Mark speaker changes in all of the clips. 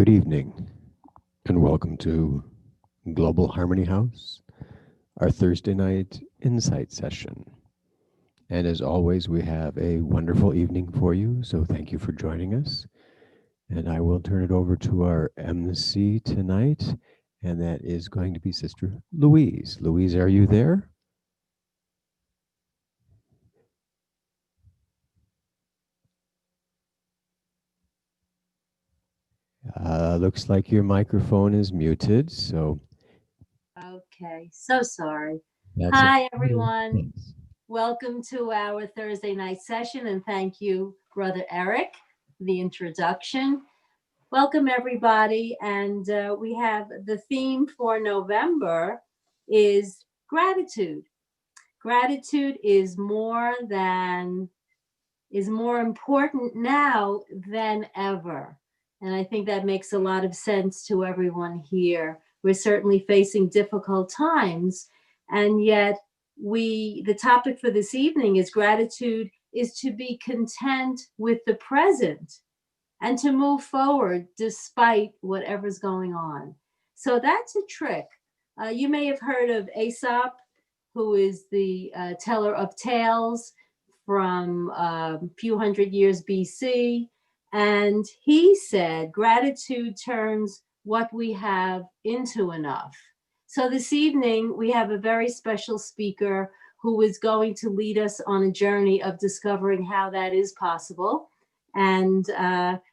Speaker 1: Good evening, and welcome to Global Harmony House, our Thursday night insight session. And as always, we have a wonderful evening for you, so thank you for joining us. And I will turn it over to our MC tonight, and that is going to be Sister Louise. Louise, are you there? Looks like your microphone is muted, so
Speaker 2: Okay, so sorry.
Speaker 1: that's
Speaker 2: Hi,
Speaker 1: okay.
Speaker 2: everyone. Welcome to our Thursday night session, and thank you, Brother Eric, for the introduction. Welcome, everybody. And we have the theme for November is gratitude. Gratitude is more important now than ever. And I think that makes a lot of sense to everyone here. We're certainly facing difficult times, and yet the topic for this evening is gratitude is to be content with the present and to move forward despite whatever's going on. So that's a trick. You may have heard of Aesop, who is the teller of tales from a few hundred years BC. And he said, gratitude turns what we have into enough. So this evening, we have a very special speaker who is going to lead us on a journey of discovering how that is possible. And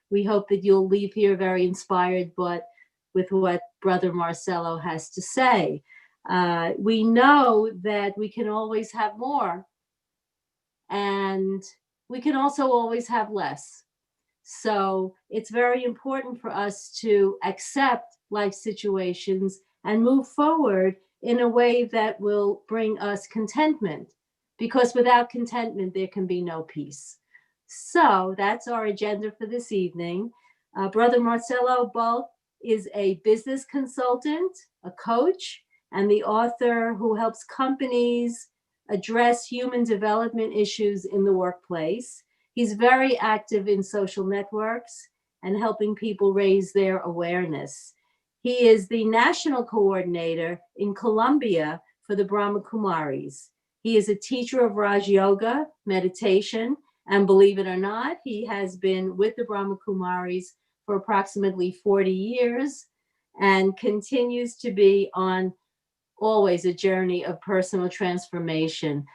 Speaker 2: we hope that you'll leave here very inspired, but with what Brother Marcelo has to say. We know that we can always have more, and we can also always have less. So it's very important for us to accept life situations and move forward in a way that will bring us contentment, because without contentment, there can be no peace. So that's our agenda for this evening. Brother Marcelo Bulk is a business consultant, a coach, and the author who helps companies address human development issues in the workplace. He's very active in social networks and helping people raise their awareness. He is the national coordinator in Colombia for the Brahma Kumaris. He is a teacher of Raj Yoga, meditation, and believe it or not, he has been with the Brahma Kumaris for approximately 40 years and continues to be on always a journey of personal transformation.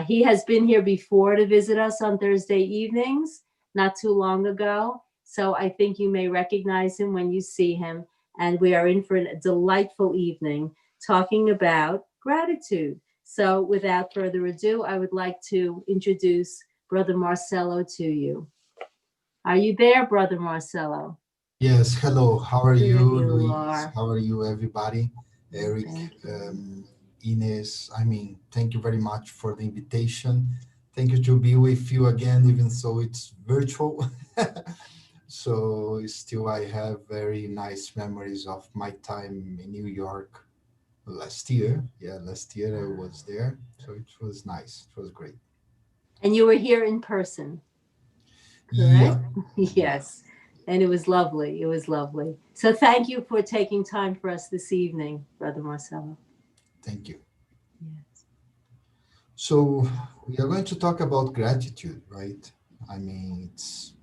Speaker 2: He has been here before to visit us on Thursday evenings, not too long ago. So I think you may recognize him when you see him. And we are in for a delightful evening talking about gratitude. So without further ado, I would like to introduce Brother Marcelo to you. Are you there, Brother Marcelo?
Speaker 3: Yes, hello. How are
Speaker 2: There
Speaker 3: you,
Speaker 2: you
Speaker 3: Luis?
Speaker 2: are.
Speaker 3: How are you, everybody? Eric,
Speaker 2: Thank you.
Speaker 3: Ines, thank you very much for the invitation. Thank you to be with you again, even though it's virtual. So still, I have very nice memories of my time in New York last year. Yeah, last year I was there. So it was nice. It was great.
Speaker 2: And you were here in person, correct?
Speaker 3: Yeah, yeah.
Speaker 2: Yes. And it was lovely. It was lovely. So thank you for taking time for us this evening, Brother Marcelo.
Speaker 3: Thank you.
Speaker 2: Yes.
Speaker 3: So we are going to talk about gratitude, right? It's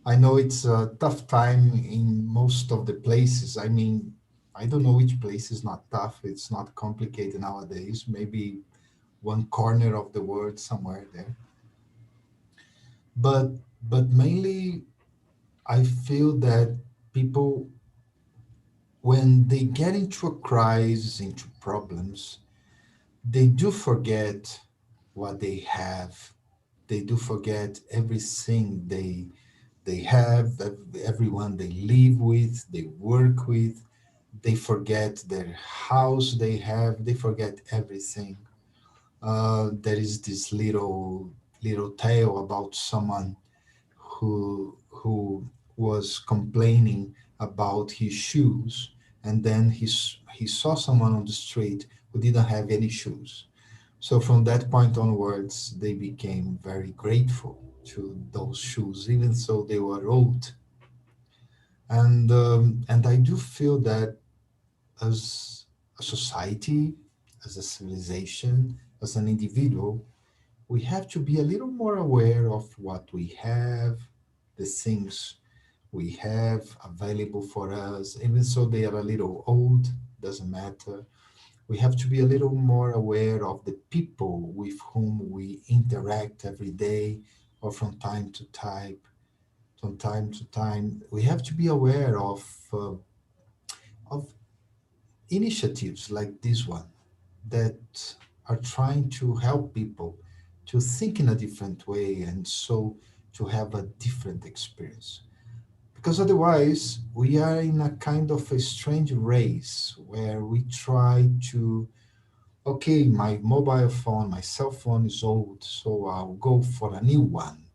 Speaker 3: I know it's a tough time in most of the places. I don't know which place is not tough. It's not complicated nowadays. Maybe one corner of the world somewhere there. But but mainly I feel that people, when they get into a crisis, into problems, they do forget what they have. They do forget everything they have, everyone they live with, they work with. They forget their house they have. They forget everything. There is this little tale about someone who was complaining about his shoes, and then he saw someone on the street who didn't have any shoes. So from that point onwards, they became very grateful to those shoes, even though they were old. And I do feel that as a society, as a civilization, as an individual, we have to be a little more aware of what we have, the things we have available for us, even so they are a little old, doesn't matter. We have to be a little more aware of the people with whom we interact every day or from time to time. We have to be aware of initiatives like this one that are trying to help people to think in a different way and so to have a different experience. Because otherwise, we are in a kind of a strange race where we try to, okay, my mobile phone, my cell phone is old, so I'll go for a new one.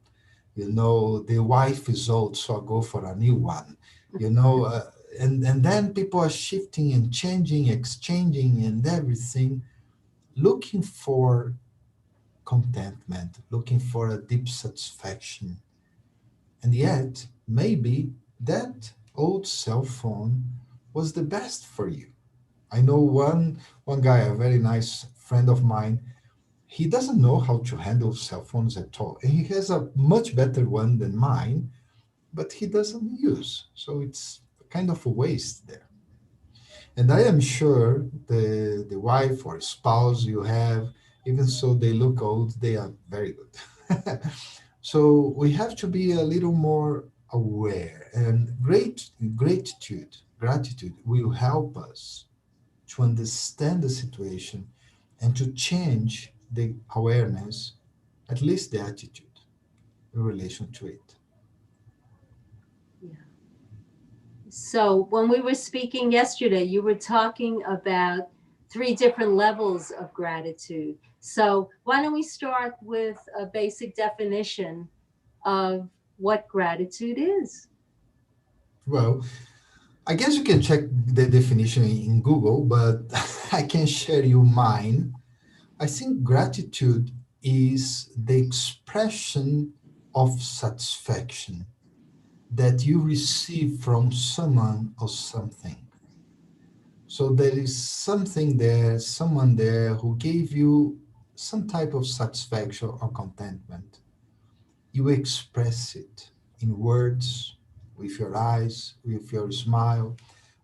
Speaker 3: The wife is old, so I'll go for a new one. You know, uh, and then people are shifting and changing, exchanging, and everything, looking for contentment, looking for a deep satisfaction. And yet, maybe that old cell phone was the best for you. I know one guy, a very nice friend of mine, he doesn't know how to handle cell phones at all. And he has a much better one than mine, but he doesn't use. So it's kind of a waste there. And I am sure the wife or spouse you have, even so they look old, they are very good. So we have to be a little more aware, and gratitude will help us to understand the situation and to change the awareness, at least the attitude in relation to it.
Speaker 2: Yeah. So when we were speaking yesterday, you were talking about three different levels of gratitude. So why don't we start with a basic definition of what gratitude is?
Speaker 3: Well, I guess you can check the definition in Google, but I can share you mine. I think gratitude is the expression of satisfaction that you receive from someone or something. So there is something there, someone there who gave you some type of satisfaction or contentment. You express it in words, with your eyes, with your smile,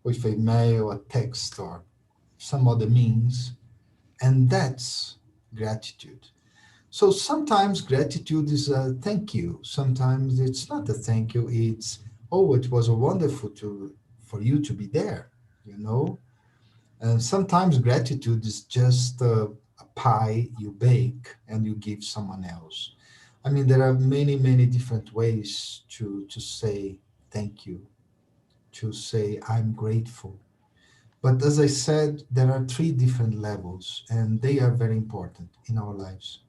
Speaker 3: with a mail, a text, or some other means. And that's gratitude. So sometimes gratitude is a thank you. Sometimes it's not a thank you. It's, oh, it was a wonderful for you to be there, you know? And sometimes gratitude is just a pie you bake and you give someone else. I mean, there are many, many different ways to say thank you, to say I'm grateful. But as I said, there are three different levels, and they are very important in our lives.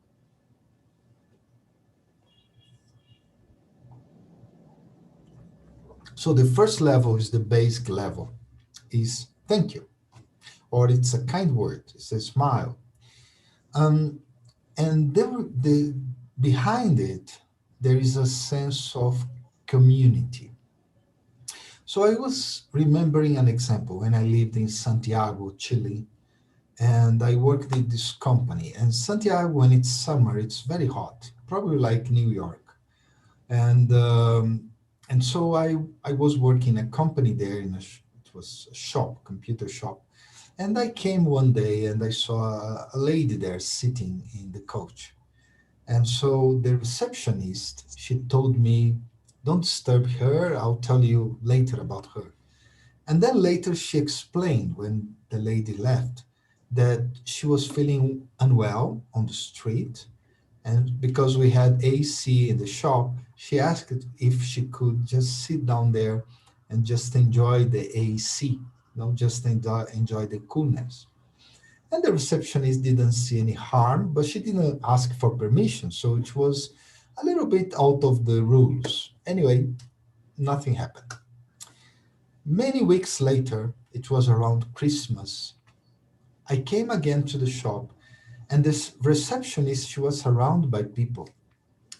Speaker 3: So the first level is the basic level, is thank you, or it's a kind word, it's a smile. Um, and behind it, there is a sense of community. So I was remembering an example when I lived in Santiago, Chile, and I worked in this company. And Santiago, when it's summer, it's very hot, probably like New York. And and so I was working a company there it was a shop, computer shop. And I came one day and I saw a lady there sitting in the couch. And so the receptionist, she told me, don't disturb her. I'll tell you later about her. And then later she explained when the lady left that she was feeling unwell on the street. And because we had AC in the shop, she asked if she could just sit down there and just enjoy the AC, just enjoy the coolness. And the receptionist didn't see any harm, but she didn't ask for permission. So it was a little bit out of the rules. Anyway, nothing happened. Many weeks later, it was around Christmas, I came again to the shop, and this receptionist, she was surrounded by people.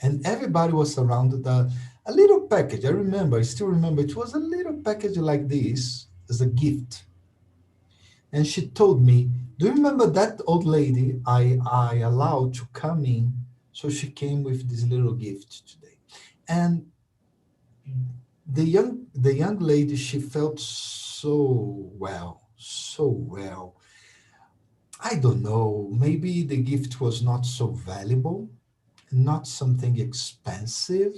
Speaker 3: And everybody was surrounded. a little package. I remember, I still remember, it was a little package like this as a gift. And she told me, "Do you remember that old lady I allowed to come in?" So she came with this little gift today. And the young lady, she felt so well, so well. I don't know, maybe the gift was not so valuable, not something expensive,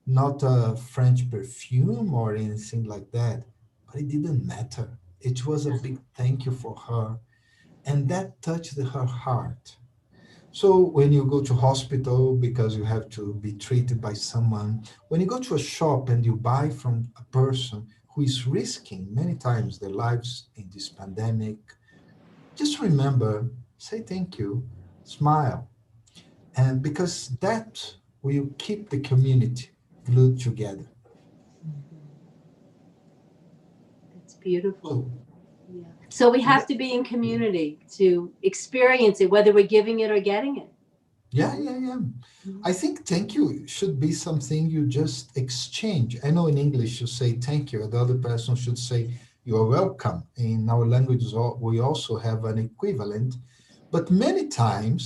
Speaker 3: not a French perfume or anything like that, but it didn't matter. It was a big thank you for her, and that touched her heart. So when you go to hospital because you have to be treated by someone, when you go to a shop and you buy from a person who is risking many times their lives in this pandemic, just remember, say thank you, smile, and because that will keep the community glued together.
Speaker 2: It's beautiful.
Speaker 3: So,
Speaker 2: Yeah. So we
Speaker 3: so
Speaker 2: have
Speaker 3: that,
Speaker 2: to be in community to experience it, whether we're giving it or getting it.
Speaker 3: yeah, yeah, yeah.
Speaker 2: Mhm.
Speaker 3: I think thank you should be something you just exchange. I know in English you say thank you, and the other person should say you are welcome. In our languages, we also have an equivalent, but many times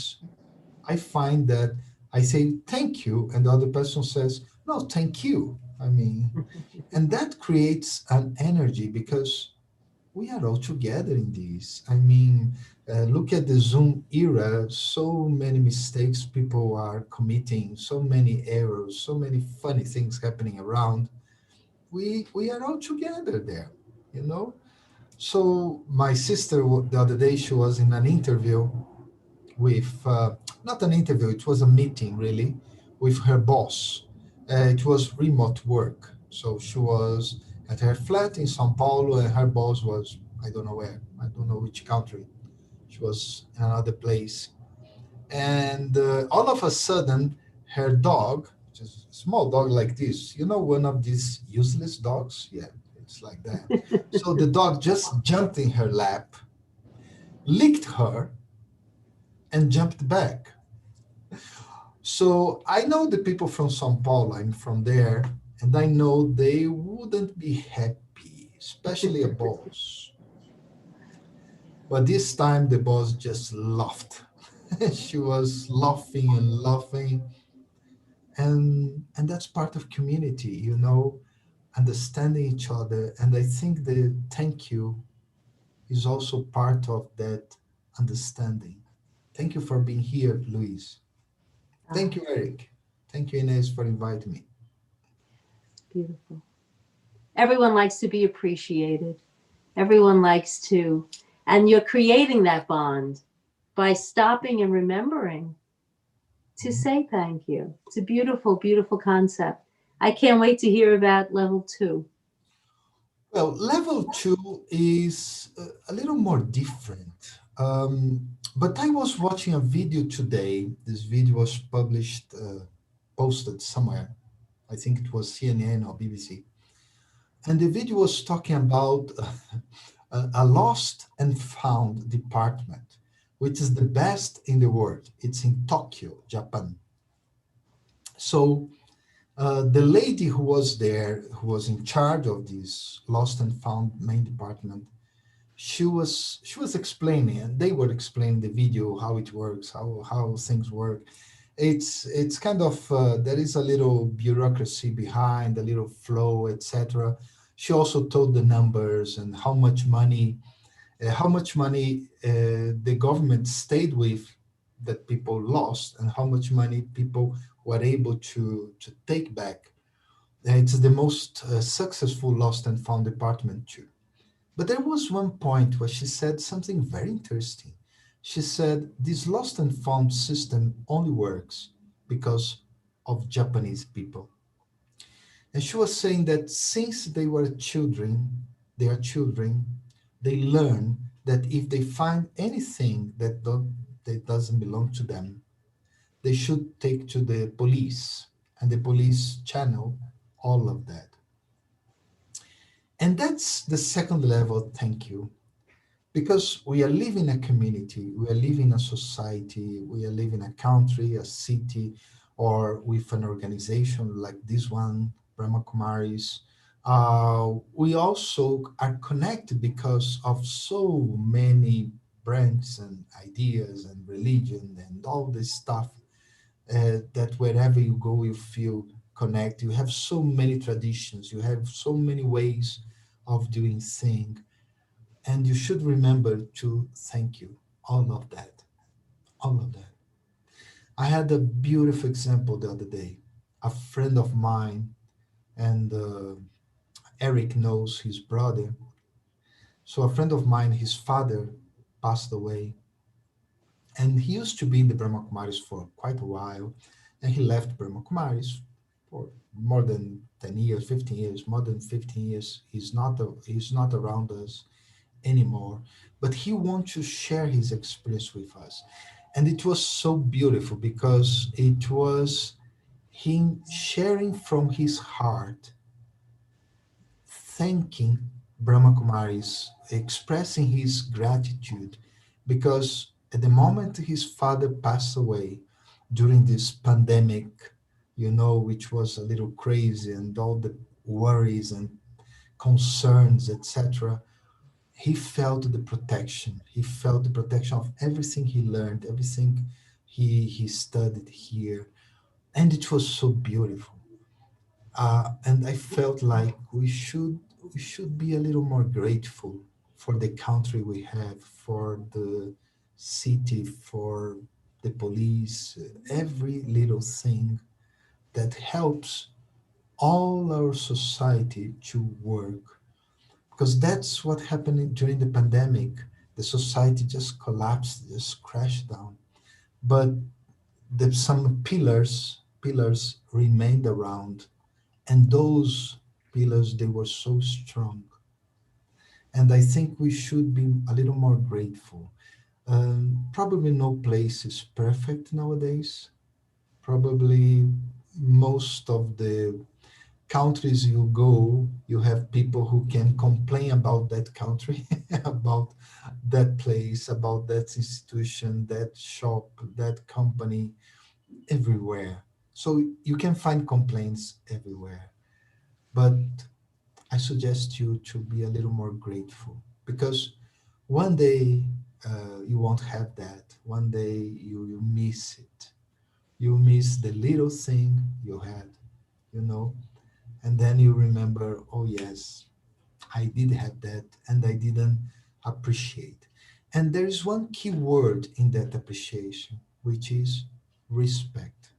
Speaker 3: I find that I say thank you, and the other person says no, thank you. I mean, and that creates an energy because we are all together in this. I mean, look at the Zoom era, so many mistakes people are committing, so many errors, so many funny things happening around. We are all together there, you know. So my sister the other day, she was in an interview with not an interview, it was a meeting really with her boss. It was remote work, so she was at her flat in Sao Paulo, and her boss was, I don't know where, I don't know which country. She was in another place, and all of a sudden, her dog, which is a small dog like this, one of these useless dogs, yeah, it's like that. So the dog just jumped in her lap, licked her, and jumped back. So I know the people from São Paulo, I'm from there, and I know they wouldn't be happy, especially a boss. But this time the boss just laughed. She was laughing and laughing, and that's part of community, understanding each other. And I think the thank you is also part of that understanding. Thank you for being here, Luis.
Speaker 2: Ah,
Speaker 3: Thank you, Eric. Thank you, Inez, for inviting me.
Speaker 2: beautiful. Everyone likes to be appreciated. Everyone likes to, and you're creating that bond by stopping and remembering to say thank you. It's a beautiful, beautiful concept. I can't wait to hear about level two.
Speaker 3: Well, level two is a little more different. But I was watching a video today. This video was published, posted somewhere. I think it was CNN or BBC. And the video was talking about a lost and found department, which is the best in the world. It's in Tokyo, Japan. So the lady who was there, who was in charge of this lost and found main department, she was explaining, and they were explaining the video how it works, how things work. It's kind of there is a little bureaucracy behind, a little flow, etc. She also told the numbers and how much money the government stayed with that people lost, and how much money people were able to take back. It's the most successful lost and found department too. But there was one point where she said something very interesting. She said this lost and found system only works because of Japanese people. And she was saying that since they are children, they learn that if they find anything that doesn't belong to them, they should take to the police, and the police channel all of that. And that's the second level thank you, because we are living a community, we are living a society, we are living a country, a city, or with an organization like this one, Brahma Kumaris. We also are connected because of so many branches and ideas and religion and all this stuff, that wherever you go, you feel connected. You have so many traditions, you have so many ways of doing things, and you should remember to thank you. All of that, all of that. I had a beautiful example the other day. A friend of mine, and Eric knows his brother. So a friend of mine, his father passed away, and he used to be in the Brahma Kumaris for quite a while, and he left Brahma Kumaris for more than 10 years, 15 years, more than 15 years. He's not around us anymore, but he wants to share his experience with us. And it was so beautiful because it was him sharing from his heart, thanking Brahma Kumaris, expressing his gratitude, because at the moment his father passed away during this pandemic, which was a little crazy, and all the worries and concerns, etc., he felt the protection. He felt the protection of everything he learned, everything he studied here, and it was so beautiful. And I felt like we should be a little more grateful for the country we have, for the city, for the police, every little thing that helps all our society to work. Because that's what happened during the pandemic. The society just collapsed, just crashed down. But some pillars remained around, and those pillars, they were so strong. And I think we should be a little more grateful. Probably no place is perfect nowadays. Probably most of the countries you go, you have people who can complain about that country, about that place, about that institution, that shop, that company, everywhere. So you can find complaints everywhere. But I suggest you to be a little more grateful, because one day you won't have that. One day you miss it. You miss the little thing you had, you know, and then you remember, oh, yes, I did have that and I didn't appreciate. And there is one key word in that appreciation, which is respect.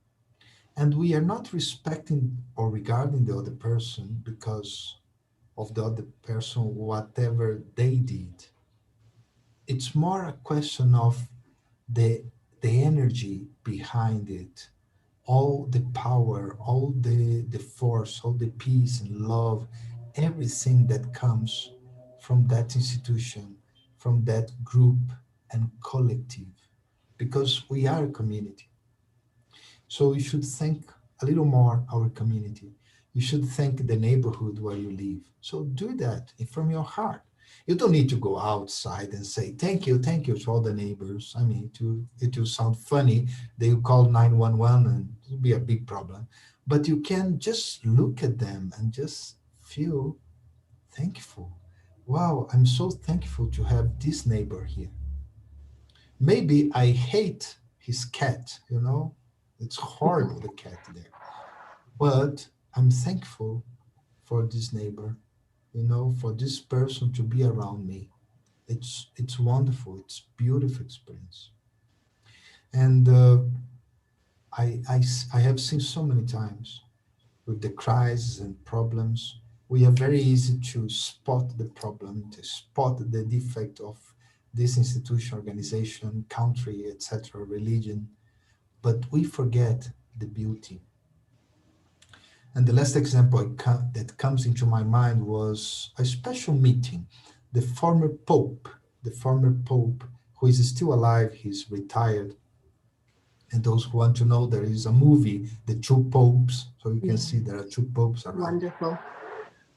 Speaker 3: And we are not respecting or regarding the other person because of the other person, whatever they did. It's more a question of the the energy behind it, all the power, all the force, all the peace and love, everything that comes from that institution, from that group and collective, because we are a community. So we should thank a little more our community. You should thank the neighborhood where you live. So do that from your heart. You don't need to go outside and say thank you to all the neighbors. I mean, it will sound funny. They will call 911 and it'll be a big problem. But you can just look at them and just feel thankful. Wow, I'm so thankful to have this neighbor here. Maybe I hate his cat, It's horrible, the cat there. But I'm thankful for this neighbor, for this person to be around me. It's wonderful. It's beautiful experience. And I have seen so many times with the crises and problems, we are very easy to spot the problem, to spot the defect of this institution, organization, country, etc., religion, but we forget the beauty. And the last example that comes into my mind was a special meeting. The former Pope, the former Pope, who is still alive, he's retired. And those who want to know, there is a movie, The Two Popes. So you can
Speaker 2: Yeah,
Speaker 3: see there are two popes around.
Speaker 2: wonderful.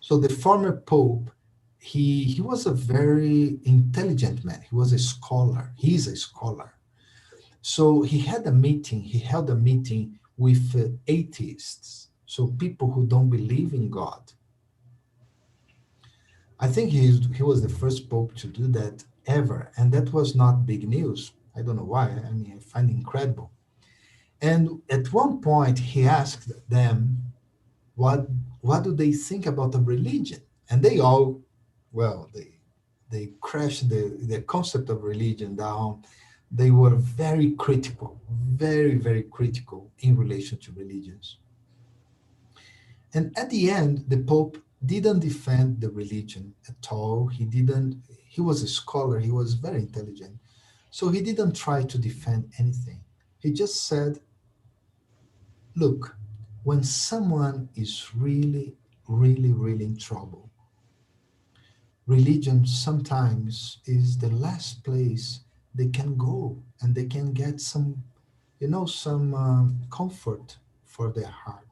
Speaker 3: So the former Pope, he was a very intelligent man. He was a scholar. He's a scholar. So he held a meeting with atheists. So people who don't believe in God, I think he was the first pope to do that ever, and that was not big news. I don't know why. I mean, I find it incredible. And at one point, he asked them, "What what do they think about a religion?" And they all, well, they crashed the concept of religion down. They were very critical, very critical in relation to religions. And at the end, the Pope didn't defend the religion at all. He didn't, he was a scholar, he was very intelligent. So he didn't try to defend anything. He just said, look, when someone is really in trouble, religion sometimes is the last place they can go and they can get some, some comfort for their heart.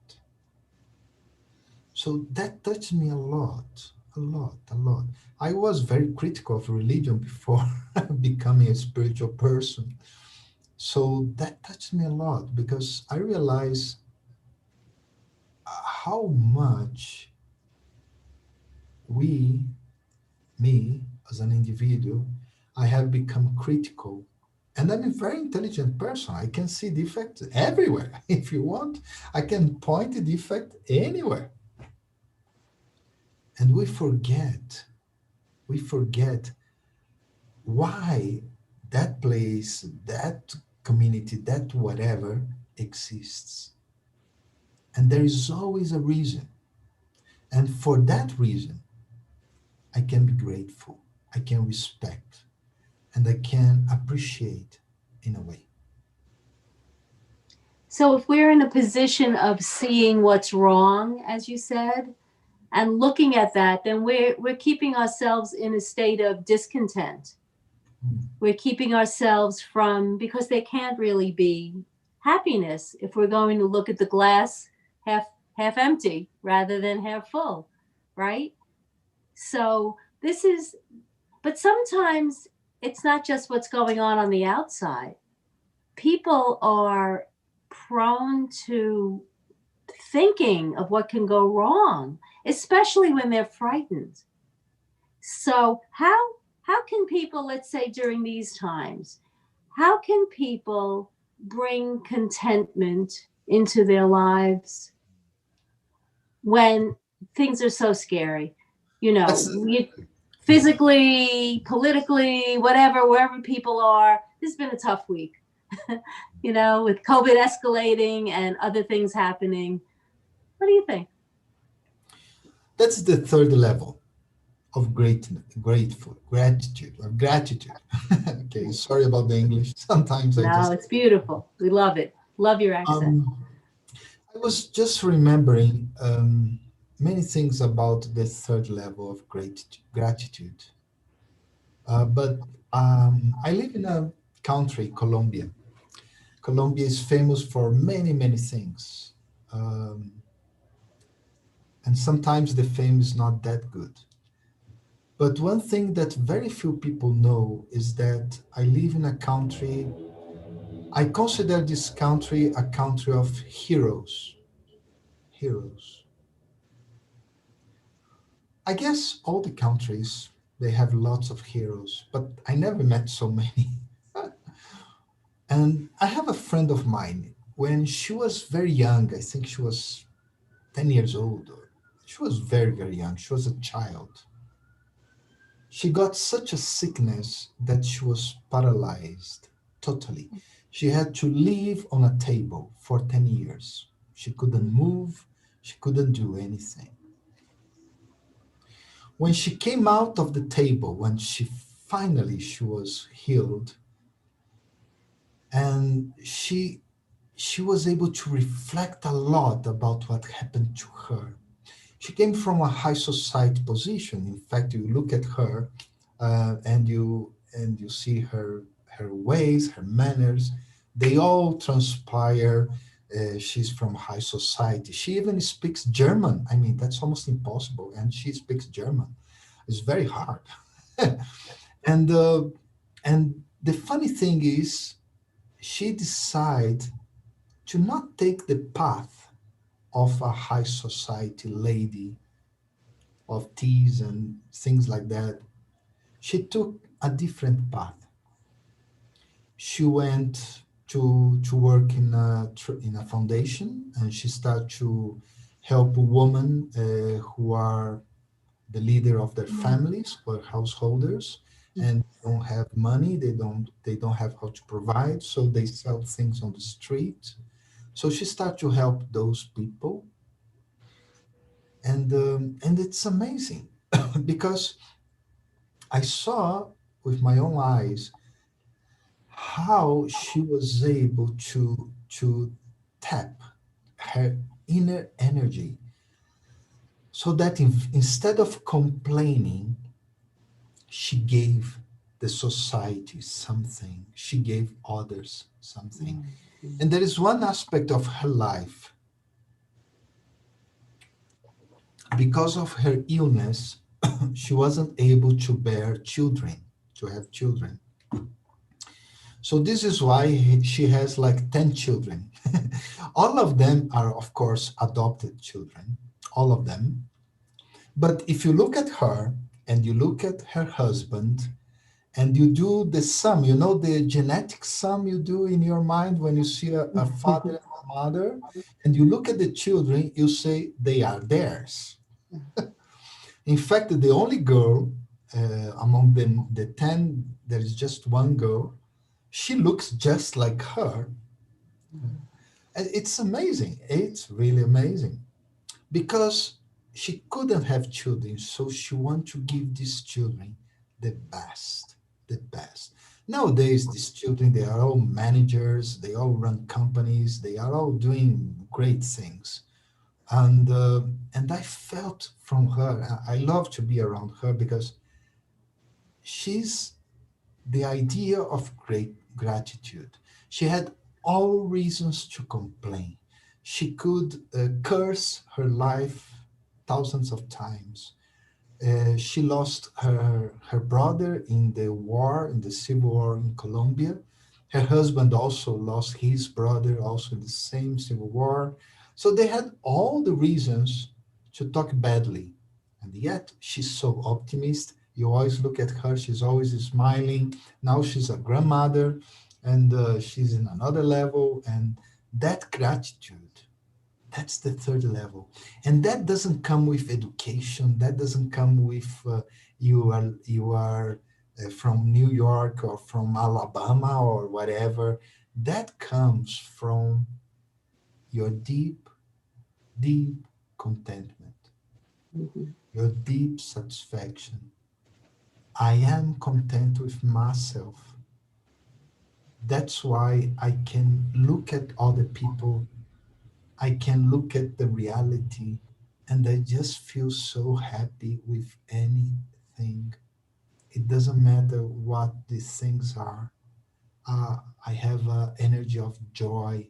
Speaker 3: So that touched me a lot, a lot. I was very critical of religion before becoming a spiritual person. So that touched me a lot because I realized how much we, me as an individual, I have become critical. And I'm a very intelligent person. I can see defects everywhere. If you want, I can point a defect anywhere. And we forget why that place, that community, that whatever exists. And there is always a reason. And for that reason, I can be grateful, I can respect, and I can appreciate in a way.
Speaker 2: So if we're in a position of seeing what's wrong, as you said, and looking at that, then we're keeping ourselves in a state of discontent.
Speaker 3: Mm.
Speaker 2: We're keeping ourselves from, because there can't really be happiness if we're going to look at the glass half half empty rather than half full, right? So this is, but sometimes it's not just what's going on the outside. People are prone to thinking of what can go wrong, especially when they're frightened. So how can people, let's say during these times, how can people bring contentment into their lives when things are so scary? You
Speaker 3: That's
Speaker 2: know, physically, politically, whatever, wherever people are. This has been a tough week, with COVID escalating and other things happening. What do you think?
Speaker 3: that's the third level of gratitude or gratitude. Okay, sorry about the English. Sometimes I
Speaker 2: No,
Speaker 3: just
Speaker 2: it's beautiful. We love it. Love your accent.
Speaker 3: um I was just remembering many things about the third level of gratitude. But I live in a country, Colombia. Colombia is famous for many things. Um, and sometimes the fame is not that good. But one thing that very few people know is that I live in a country, I consider this country a country of heroes. Heroes. I guess all the countries, they have lots of heroes, but I never met so many. And I have a friend of mine, when she was very young, I think she was 10 years old, or she was very young, she was a child. She got such a sickness that she was paralyzed totally. She had to live on a table for 10 years. She couldn't move, she couldn't do anything. When she came out of the table, when she was healed, and she was able to reflect a lot about what happened to her. She came from a high society position. In fact, you look at her, and you see her ways, her manners. They all transpire. She's from high society. She even speaks German. I mean, that's almost impossible, and she speaks German. It's very hard. and uh, and the funny thing is, she decided to not take the path. of a high society lady of teas and things like that. She took a different path. She went to work in a foundation, and she started to help women who are the leader of their families or householders, and don't have money. They don't have how to provide, so they sell things on the street. So she started to help those people, and it's amazing because I saw with my own eyes how she was able to tap her inner energy, so that instead of complaining, she gave the society something, she gave others something. And there is one aspect of her life, because of her illness, she wasn't able to bear children, to have children. So this is why she has like 10 children. All of them are, of course, adopted children, all of them. But if you look at her and you look at her husband and you do the sum, you know, the genetic sum you do in your mind when you see a father and a mother, and you look at the children, you say they are theirs. In fact, the only girl among the 10, there is just one girl. She looks just like her. And it's amazing. It's really amazing because she couldn't have children, so she wanted to give these children the best, the best. Nowadays, these children, they are all managers, they all run companies, they are all doing great things. And I felt from her, I love to be around her because she's the idea of great gratitude. She had all reasons to complain. She could curse her life thousands of times. She lost her brother in the war, in the civil war in Colombia. Her husband also lost his brother, also in the same civil war. So they had all the reasons to talk badly. And yet she's so optimist. You always look at her, she's always smiling. Now she's a grandmother, and she's in another level. And that gratitude, that's the third level. And that doesn't come with education. That doesn't come with you are from New York or from Alabama or whatever. That comes from your deep, deep contentment, your deep satisfaction. I am content with myself. That's why I can look at other people, I can look at the reality, and I just feel so happy with anything. It doesn't matter what these things are. I have an energy of joy,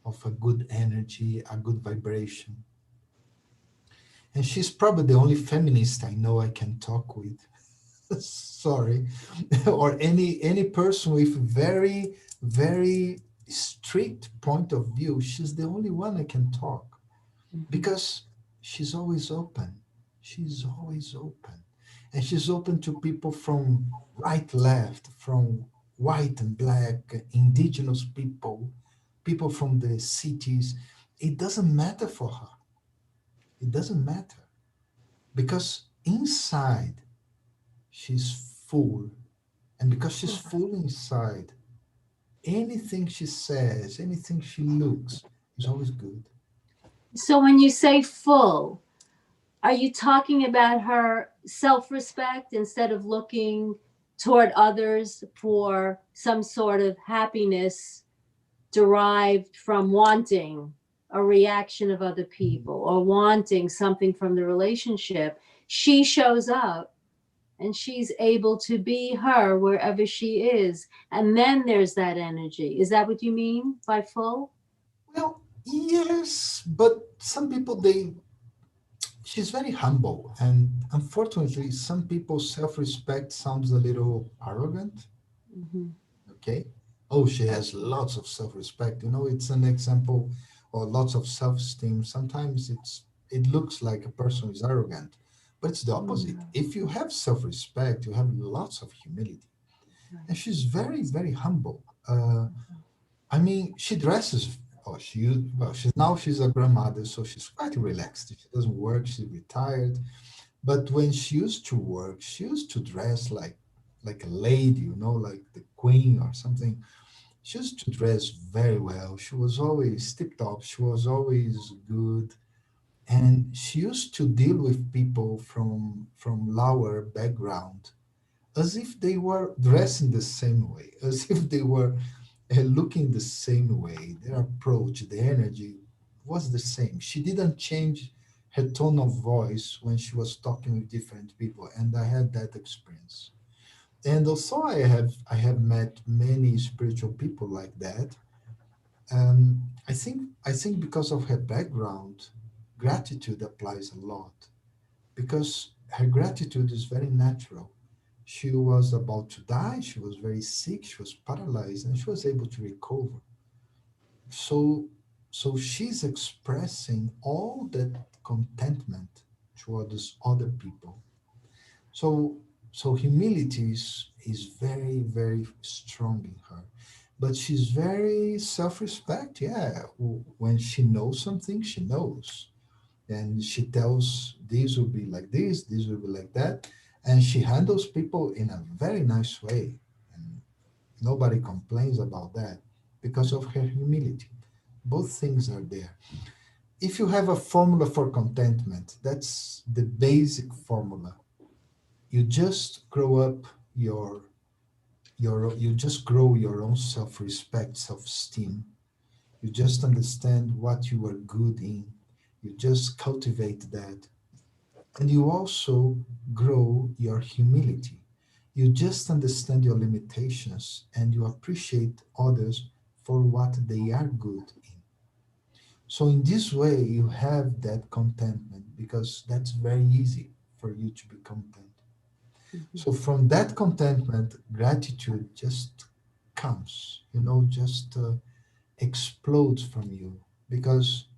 Speaker 3: of a good energy, a good vibration. And she's probably the only feminist I know I can talk with. Sorry. Or any person with very strict point of view. She's the only one I can talk, because she's always open. She's always open. And she's open to people from right, left, from white and black, indigenous people, people from the cities. It doesn't matter for her. It doesn't matter, because inside she's full. And because she's full inside, anything she says, anything she looks is always good.
Speaker 2: So when you say full, are you talking about her self respect instead of looking toward others for some sort of happiness derived from wanting a reaction of other people or wanting something from the relationship? She shows up and she's able to be her wherever she is. And then there's that energy. Is that what you mean by full?
Speaker 3: Well, yes, but some people, she's very humble, and unfortunately some people's self-respect sounds a little arrogant.
Speaker 2: Mhm.
Speaker 3: Okay. Oh, she has lots of self-respect. It's an example or lots of self-esteem, sometimes it looks like a person is arrogant, but it's the opposite.
Speaker 2: Mm,
Speaker 3: If you have self-respect, you have lots of humility, and
Speaker 2: right.
Speaker 3: she's very, very humble. I mean, she dresses. Oh, well, she's a grandmother, so she's quite relaxed. She doesn't work. She's retired. But when she used to work, she used to dress like a lady, like the queen or something. She used to dress very well. She was always tip top. She was always good, and she used to deal with people from lower background as if they were dressing the same way, as if they were looking the same way. Their approach, the energy was the same. She didn't change her tone of voice when she was talking with different people, and I had that experience. And also, I have met many spiritual people like that. I think because of her background, gratitude applies a lot because her gratitude is very natural. She was about to die, she was very sick, she was paralyzed, and she was able to recover. So so she's expressing all that contentment towards other people. So so humility is very, very strong in her, but she's very self-respect. Yeah, when she knows something, she knows, and she tells this will be like this will be like that, and she handles people in a very nice way, and nobody complains about that because of her humility. Both things are there. If you have a formula for contentment, that's the basic formula. You just grow up you just grow your own self-respect, self-esteem. You just understand what you are good in. You just cultivate that. And you also grow your humility. You just understand your limitations and you appreciate others for what they are good in. So, in this way, you have that contentment because that's very easy for you to be content.
Speaker 2: Mhm.
Speaker 3: So, from that contentment, gratitude just comes, just explodes from you because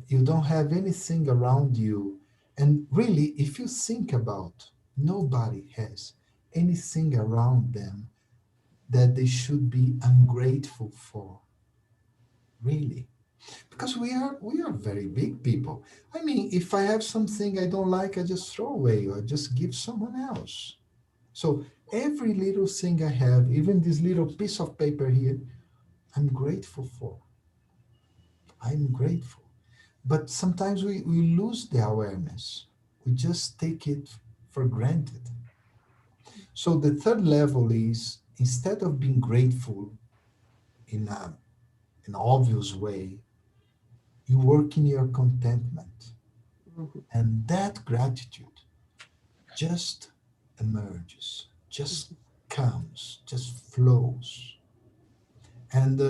Speaker 3: you don't have anything around you. And really, if you think about, nobody has anything around them that they should be ungrateful for, really. Because we are very big people. I mean, if I have something I don't like, I just throw away or just give someone else. So every little thing I have, even this little piece of paper here, I'm grateful for. I'm grateful. But sometimes we lose the awareness. We just take it for granted. So the third level is, instead of being grateful in an obvious way, you work in your contentment.
Speaker 2: Mhm.
Speaker 3: And that gratitude just emerges, just comes, just flows. And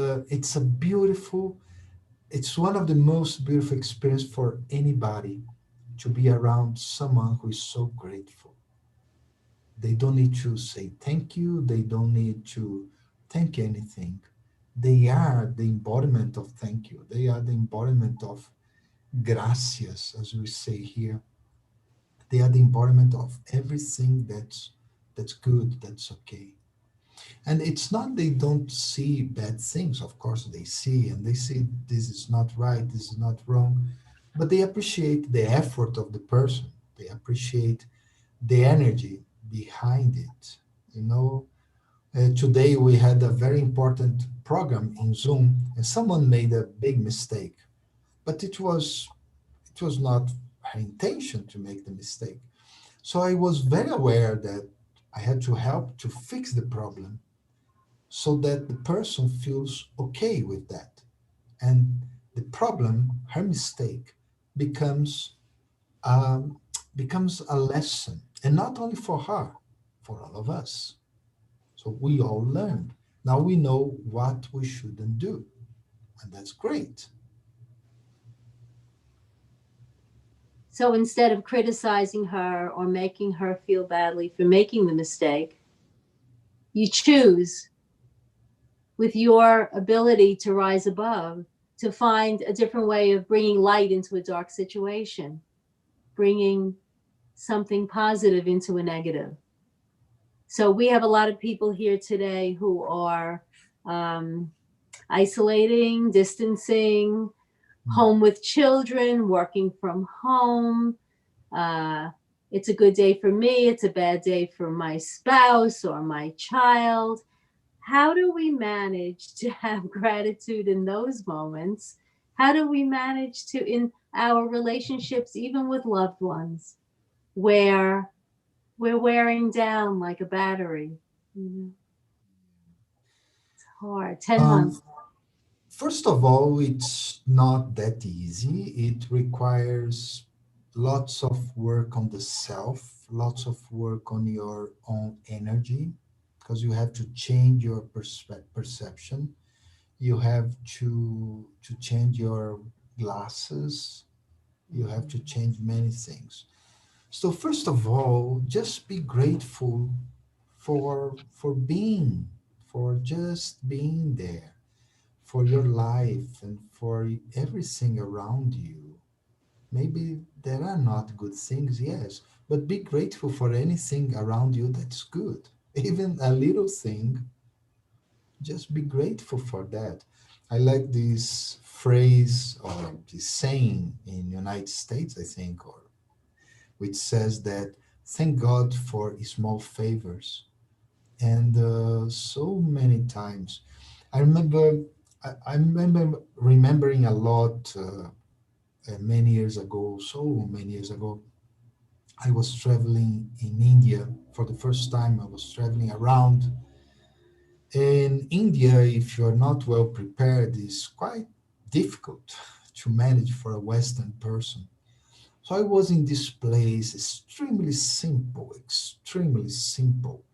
Speaker 3: it's one of the most beautiful experience for anybody to be around someone who is so grateful. They don't need to say thank you. They don't need to thank anything. They are the embodiment of thank you. They are the embodiment of gracias, as we say here. They are the embodiment of everything that's good, that's okay. And it's not they don't see bad things. Of course, they see, and they see this is not right, this is not wrong. But they appreciate the effort of the person. They appreciate the energy behind it. You know, today we had a very important program in Zoom, and someone made a big mistake. But it was not her intention to make the mistake. So I was very aware that I had to help to fix the problem so that the person feels okay with that. And the problem, her mistake, becomes um, becomes a lesson, and not only for her, for all of us. So we all learned. Now we know what we shouldn't do, and that's great.
Speaker 2: So instead of criticizing her or making her feel badly for making the mistake, you choose with your ability to rise above to find a different way of bringing light into a dark situation, bringing something positive into a negative. So we have a lot of people here today who are um, isolating, distancing,
Speaker 3: Mm.
Speaker 2: home with children, working from home. Uh, it's a good day for me. It's a bad day for my spouse or my child. How do we manage to have gratitude in those moments? How do we manage to, in our relationships, even with loved ones, where we're wearing down like a battery? You know, it's hard. 10
Speaker 3: Um,
Speaker 2: months.
Speaker 3: First of all, it's not that easy. It requires lots of work on the self, lots of work on your own energy, because you have to change your perception. You have to change your glasses. You have to change many things. So first of all, just be grateful for being, for just being there, for your life and for everything around you. Maybe there are not good things, yes, but be grateful for anything around you that's good. Even a little thing, just be grateful for that. I like this phrase or this saying in United States, I think, or which says that thank God for small favors. And so many times, I remember, I remember remembering a lot many years ago, so many years ago. I was traveling in India for the first time. I was traveling around. In India, if you're not well prepared, it's quite difficult to manage for a Western person. So I was in this place, extremely simple, extremely simple.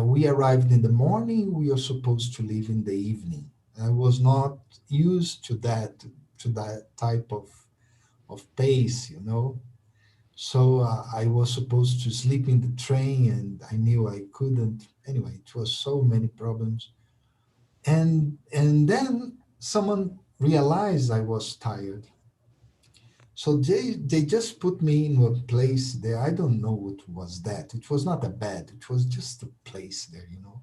Speaker 3: We arrived in the morning. We are supposed to leave in the evening. I was not used to that type of pace, you know. So I was supposed to sleep in the train, and I knew I couldn't. Anyway, it was so many problems. And then someone realized I was tired. So they just put me in a place there. I don't know what was that. It was not a bed. It was just a place there, you know.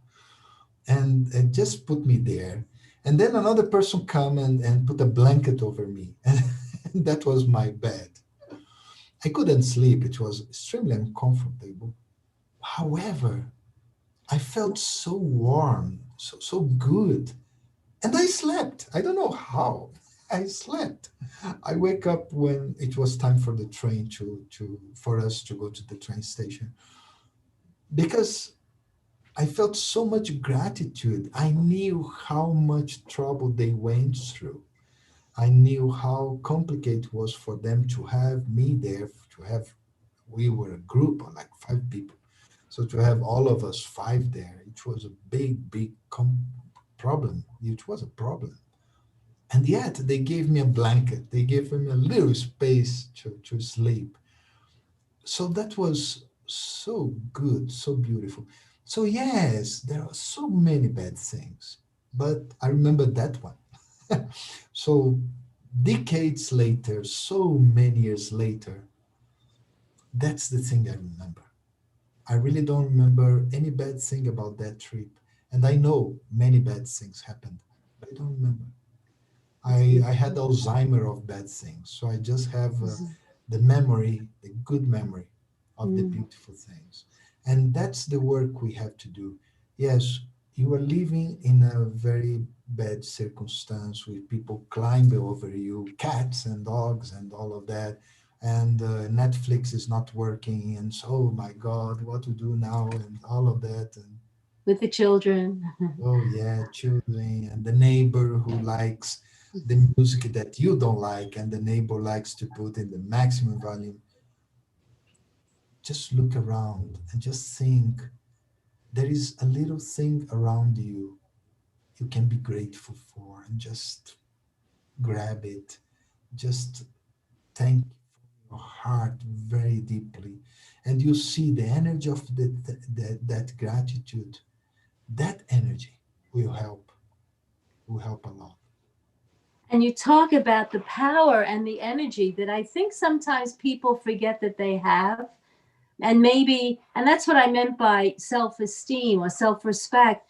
Speaker 3: And it just put me there. And then another person come and put a blanket over me. And that was my bed. I couldn't sleep. It was extremely uncomfortable. However, I felt so warm, so good. And I slept. I don't know how. I slept. I wake up when it was time for the train to for us to go to the train station because I felt so much gratitude. I knew how much trouble they went through. I knew how complicated it was for them to have me there, to have, we were a group of like five people. So to have all of us five there, it was a big problem. It was a problem. And yet they gave me a blanket. They gave me a little space to sleep. So that was so good, so beautiful. So yes, there are so many bad things, but I remember that one. So decades later, so many years later, that's the thing I remember. I really don't remember any bad thing about that trip. And I know many bad things happened, but I don't remember.
Speaker 2: It's
Speaker 3: I had
Speaker 2: beautiful.
Speaker 3: Alzheimer of bad things. So I just have
Speaker 2: Mhm.
Speaker 3: the memory, the good memory of the
Speaker 2: Mm.
Speaker 3: beautiful things. And that's the work we have to do. Yes, you are living in a very bad circumstance with people climbing over you, cats and dogs and all of that. And Netflix is not working. And so, oh my God, what to do now? And all of that. And
Speaker 2: With the children.
Speaker 3: oh yeah, children and the neighbor who likes the music that you don't like and the neighbor likes to put in the maximum volume. Just look around and just think there is a little thing around you you can be grateful for and just grab it. Just thank your heart very deeply. And you see the energy of that gratitude, that energy will help a lot.
Speaker 2: And you talk about the power and the energy that I think sometimes people forget that they have. And maybe, and that's what I meant by self esteem or self respect.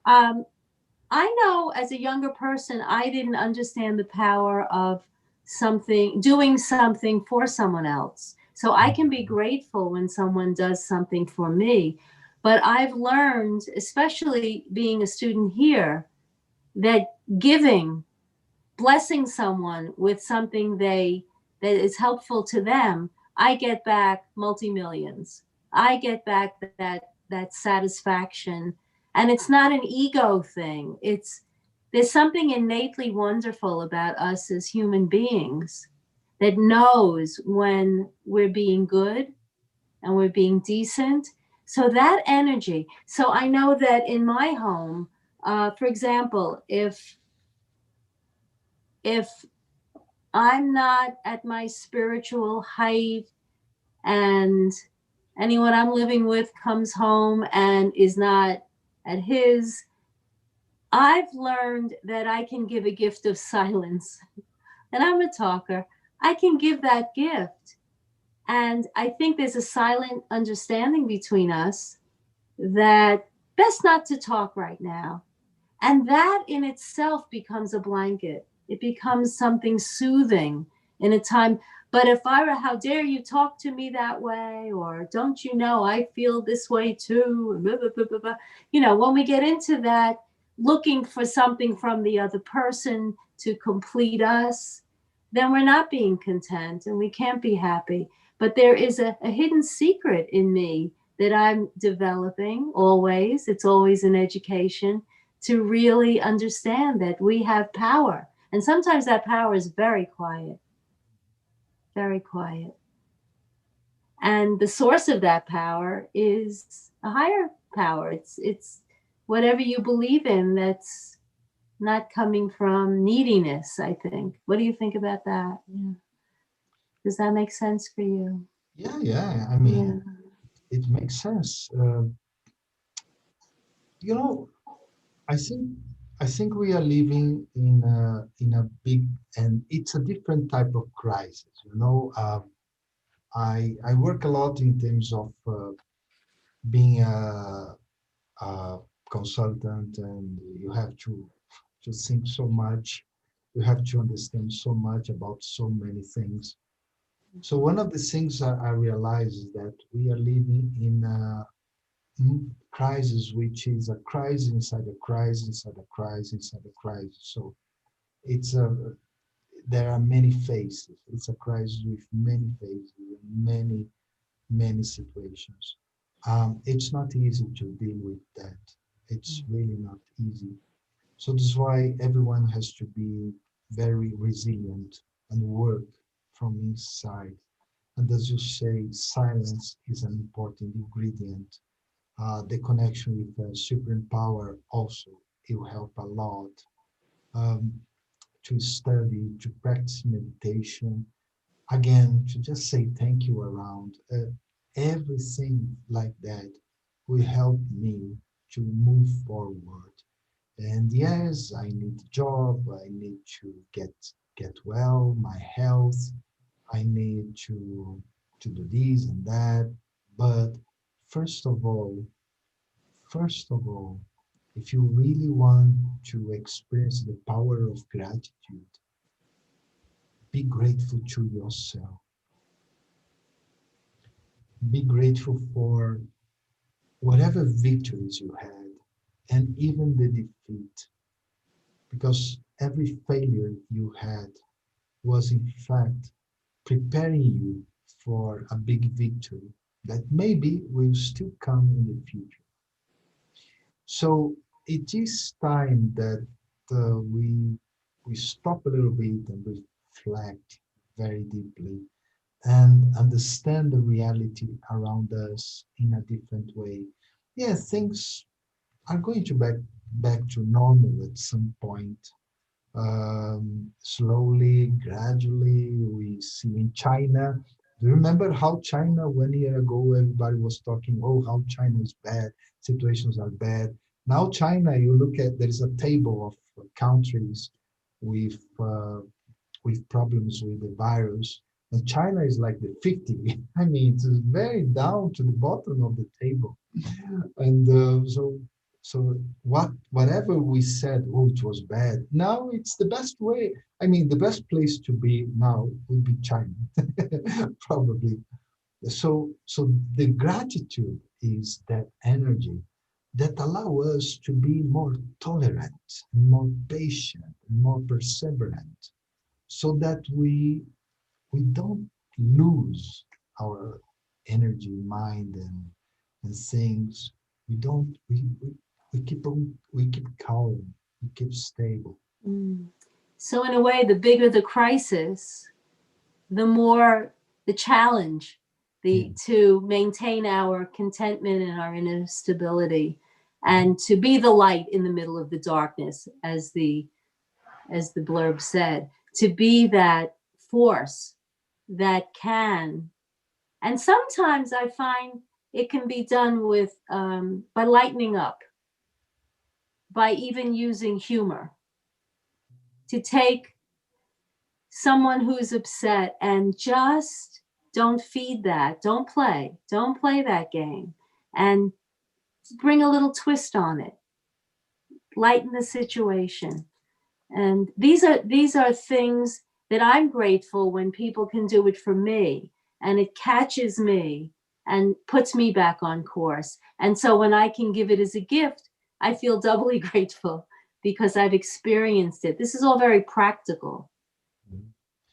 Speaker 2: Um, I know as a younger person, I didn't understand the power of something, doing something for someone else. So I can be grateful when someone does something for me. But I've learned, especially being a student here, that giving, blessing someone with something that is helpful to them, I get back multi-millions. I get back that satisfaction. And it's not an ego thing. It's There's something innately wonderful about us as human beings that knows when we're being good and we're being decent. So that energy. So I know that in my home, for example, if I'm not at my spiritual height and anyone I'm living with comes home and is not at his, I've learned that I can give a gift of silence. And I'm a talker. I can give that gift. And I think there's a silent understanding between us that best not to talk right now. And that in itself becomes a blanket. It becomes something soothing in a time. But if I were, how dare you talk to me that way? Or don't you know I feel this way too? Blah, blah, blah, blah, blah. When we get into that, looking for something from the other person to complete us, then we're not being content and we can't be happy. But there is a hidden secret in me that I'm developing always. It's always an education to really understand that we have power. And sometimes that power is very quiet, very quiet. And the source of that power is a higher power. It's whatever you believe in that's not coming from neediness, I think. What do you think about that? Yeah. Does that make sense for you?
Speaker 3: Yeah, yeah. I
Speaker 2: Yeah.
Speaker 3: mean, it makes sense. You know, I think I think we are living in a big, and it's a different type of crisis. I work a lot in terms of being a consultant, and you have to think so much. You have to understand so much about so many things. So one of the things I realize is that we are living in a crisis, which is a crisis inside a crisis inside a crisis inside a crisis. So it's a there are many faces. It's a crisis with many faces and many situations. It's not easy to deal with that. It's really not easy. So this is why everyone has to be very resilient and work from inside. And as you say, silence is an important ingredient. The connection with the supreme power also, it will help a lot. Um, to study, to practice meditation, again, to just say thank you around. Everything like that will help me to move forward. And yes, I need a job, I need to get well, my health, I need to do this and that. But first of all, first of all, if you really want to experience the power of gratitude, be grateful to yourself. Be grateful for whatever victories you had and even the defeat, because every failure you had was in fact preparing you for a big victory that maybe will still come in the future. So it is time that we stop a little bit and reflect very deeply and understand the reality around us in a different way. Yeah, things are going to back to normal at some point. Slowly, gradually, we see in China. Do you remember how China 1 year ago everybody was talking, oh, how China is bad, situations are bad. Now China, you look at there is a table of countries with with problems with the virus. And China is like the 50. I mean, it's very down to the bottom of the table. And so whatever we said, oh, it was bad. Now it's the best way. I mean, the best place to be now would be China, probably. So the gratitude is that energy that allow us to be more tolerant, more patient, more perseverant, so that we don't lose our energy, mind, and things. We don't. We keep calm. We keep stable.
Speaker 2: Mm. So, in a way, the bigger the crisis, the more the challenge,
Speaker 3: Yeah.
Speaker 2: the to maintain our contentment and our inner stability, and to be the light in the middle of the darkness, as the blurb said, to be that force that can. And sometimes I find it can be done with by lightening up, by even using humor to take someone who's upset and just don't feed that, don't play that game, and bring a little twist on it, lighten the situation. And these are things that I'm grateful when people can do it for me, and it catches me and puts me back on course. And so when I can give it as a gift, I feel doubly grateful because I've experienced it. This is all very practical.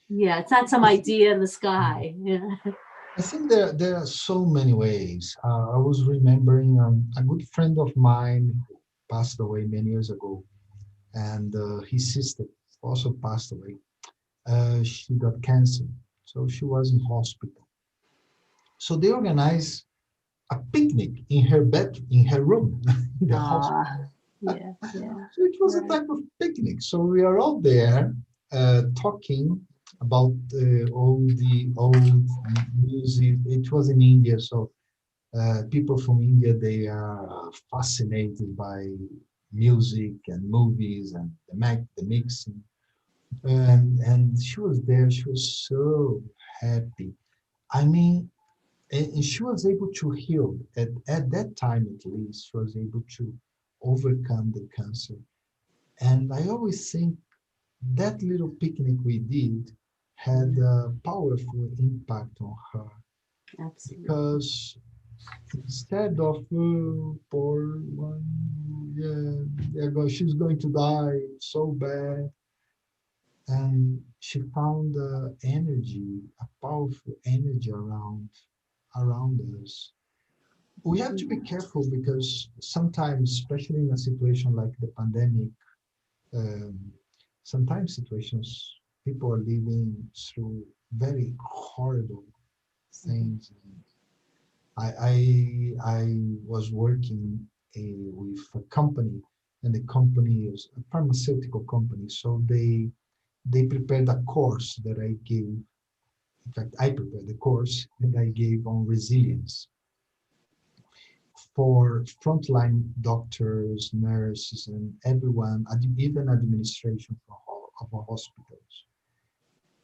Speaker 2: Yeah, it's not some
Speaker 3: I think,
Speaker 2: idea in the sky. Yeah.
Speaker 3: I think there are so many ways. I was remembering a good friend of mine who passed away many years ago, and his sister also passed away. She got cancer, so she was in hospital. So they organized a picnic in her bed, in her room, in the hospital.
Speaker 2: Ah, yeah, yeah.
Speaker 3: So it was a
Speaker 2: Right.
Speaker 3: type of picnic. So we are all there talking about all the old music. It was in India, so people from India, they are fascinated by music and movies and the mixing. And she was there. She was so happy. I mean, and she was able to heal at that time, at least she was able to overcome the cancer. And I always think that little picnic we did had
Speaker 2: Yeah,
Speaker 3: a powerful impact on her,
Speaker 2: absolutely.
Speaker 3: because instead of poor one, she's going to die so bad, and she found energy, a powerful energy around us. We have to be
Speaker 2: Yeah.
Speaker 3: careful because sometimes, especially in a situation like the pandemic, um, sometimes situations people are living through very horrible
Speaker 2: Mhm.
Speaker 3: things. I was working with a company, and the company is a pharmaceutical company, so they prepared a course that I gave. In fact, I prepared the course that I gave on resilience for frontline doctors, nurses, and everyone, even administration of our hospitals.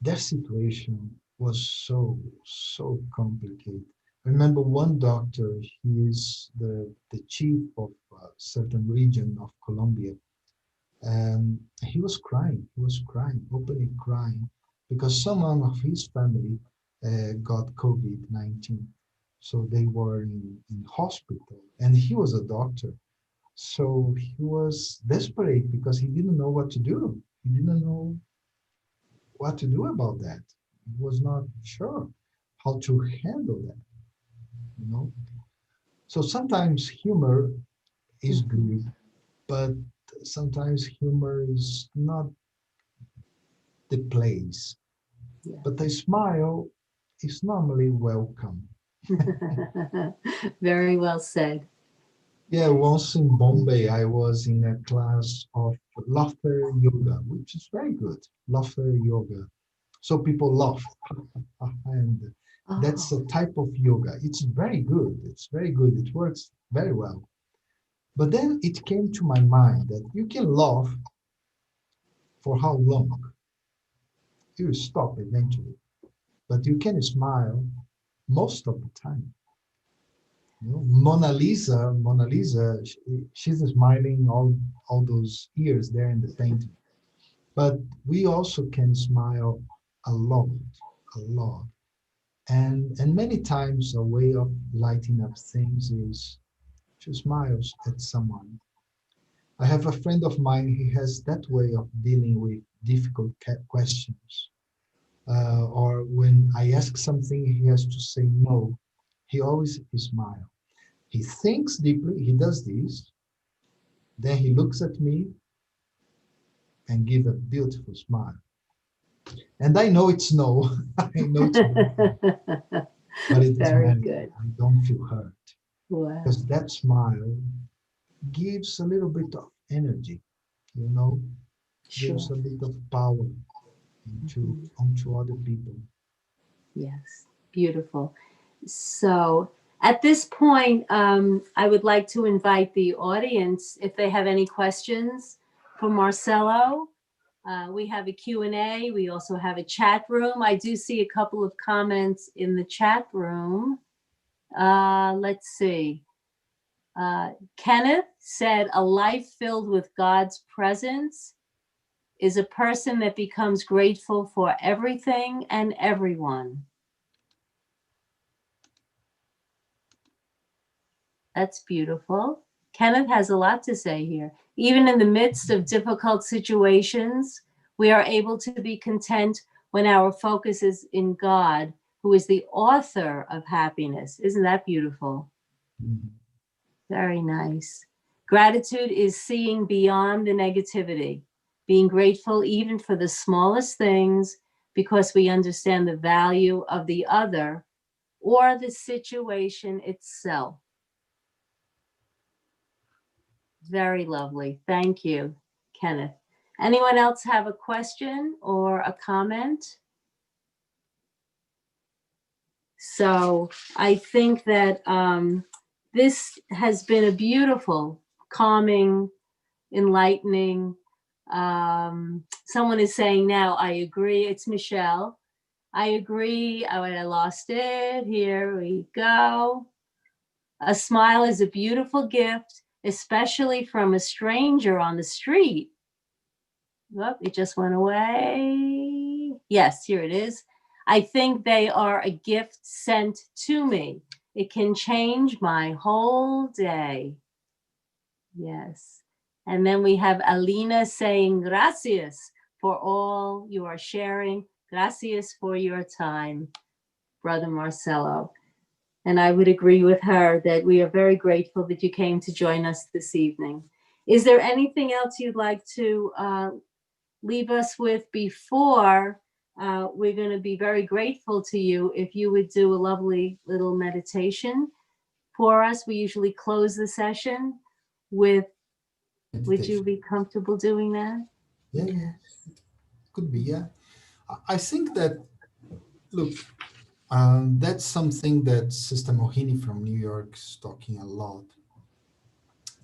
Speaker 3: Their situation was so complicated. I remember one doctor, he is the chief of a certain region of Colombia, and he was crying, openly crying, because someone of his family got COVID-19. So they were in hospital, and he was a doctor. So he was desperate because he didn't know what to do. He didn't know what to do about that. He was not sure how to handle that, you know. So sometimes humor is
Speaker 2: Mhm.
Speaker 3: good, but sometimes humor is not the place. But a
Speaker 2: Yes.
Speaker 3: smile is normally welcome.
Speaker 2: Very well said.
Speaker 3: Yeah, once in Bombay, I was in a class of laughter yoga, which is very good. Laughter yoga. So people laugh. And that's
Speaker 2: Oh,
Speaker 3: a type of yoga. It's very good. It's very good. It works very well. But then it came to my mind that you can laugh For how long? You stop eventually, but you can smile most of the time. You know, Mona Lisa, she's smiling all those years there in the painting. But we also can smile a lot, a lot. And many times a way of lighting up things is to smile at someone. I have a friend of mine, he has that way of dealing with difficult questions. Or when I ask something, he has to say no. He always smiles. He thinks deeply, he does this, then he looks at me and give a beautiful smile. And I know it's no, I know it's no, but it doesn't
Speaker 2: Very
Speaker 3: matter.
Speaker 2: good.
Speaker 3: I don't feel hurt
Speaker 2: Wow.
Speaker 3: because that smile gives a little bit of energy, you know, gives
Speaker 2: Sure.
Speaker 3: a bit of power
Speaker 2: Mhm.
Speaker 3: onto other people.
Speaker 2: Yes. Beautiful. So at this point, I would like to invite the audience if they have any questions for Marcelo. We have a Q&A. We also have a chat room. I do see a couple of comments in the chat room. Let's see. Kenneth said, a life filled with God's presence is a person that becomes grateful for everything and everyone. That's beautiful. Kenneth has a lot to say here. Even in the midst of difficult situations, we are able to be content when our focus is in God, who is the author of happiness. Isn't that beautiful?
Speaker 3: Mhm.
Speaker 2: Very nice. Gratitude is seeing beyond the negativity, being grateful even for the smallest things because we understand the value of the other or the situation itself. Very lovely. Thank you, Kenneth. Anyone else have a question or a comment? So I think that this has been a beautiful, calming, enlightening. Someone is saying now, I agree. It's Michelle. I agree. Oh, I lost it. Here we go. A smile is a beautiful gift, especially from a stranger on the street. Whoop, it just went away. Yes, here it is. I think they are a gift sent to me. It can change my whole day. Yes. And then we have Alina saying, gracias for all you are sharing. Gracias for your time, Brother Marcelo. And I would agree with her that we are very grateful that you came to join us this evening. Is there anything else you'd like to leave us with before we're going to be very grateful to you if you would do a lovely little meditation for us? We usually close the session with, would you
Speaker 3: Meditation.
Speaker 2: be comfortable doing that?
Speaker 3: Yeah, yeah,
Speaker 2: Yes.
Speaker 3: could be. Yeah. I think that, look, that's something that Sister Mohini from New York is talking a lot.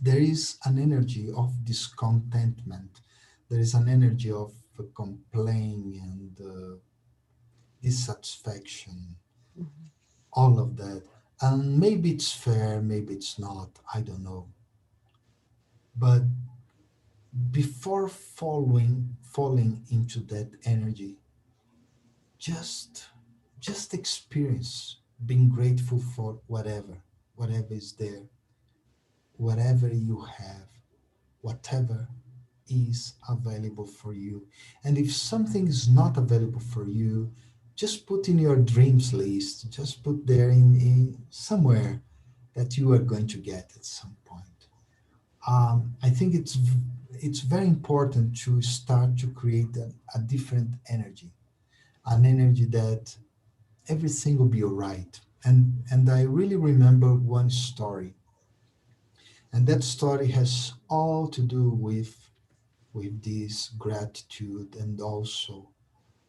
Speaker 3: There is an energy of discontentment. There is an energy of complaining and dissatisfaction,
Speaker 2: Mhm.
Speaker 3: all of that. And maybe it's fair, maybe it's not, I don't know. But before falling into that energy, just just experience being grateful for whatever is there, whatever you have, whatever is available for you. And if something is not available for you, just put in your dreams list, just put there in somewhere that you are going to get at some point. I think it's very important to start to create a different energy, an energy that everything will be all right. And I really remember one story, and that story has all to do with this gratitude and also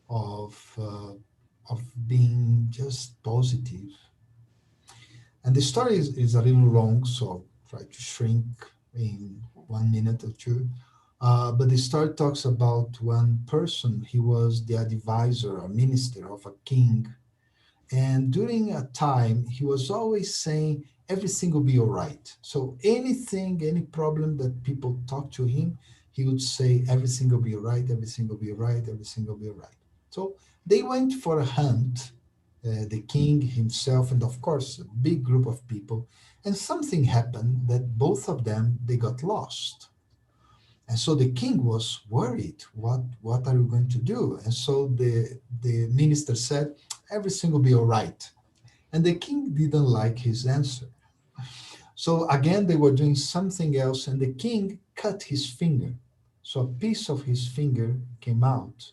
Speaker 3: of being just positive. And the story is a little long, so I'll try to shrink in 1 minute or two. But the story talks about one person. He was the advisor or minister of a king. And during a time, he was always saying, everything will be all right. So anything, any problem that people talk to him, he would say, everything will be all right, everything will be all right, everything will be all right. So they went for a hunt, the king himself, and of course, a big group of people. And something happened that both of them, they got lost. And so the king was worried. What are we going to do? And so the minister said, everything will be all right. And the king didn't like his answer. So again, they were doing something else, and the king cut his finger. So a piece of his finger came out.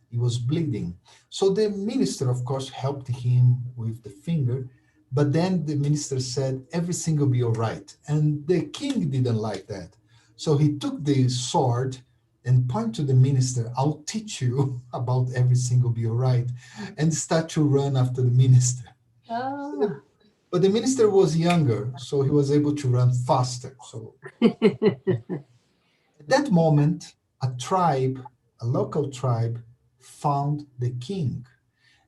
Speaker 3: He was bleeding. So the minister, of course, helped him with the finger. But then the minister said, everything will be all right. And the king didn't like that. So he took the sword and pointed to the minister, I'll teach you about everything will be all right, and start to run after the minister.
Speaker 2: Oh.
Speaker 3: But the minister was younger, so he was able to run faster. So at that moment, a tribe, a local tribe, found the king.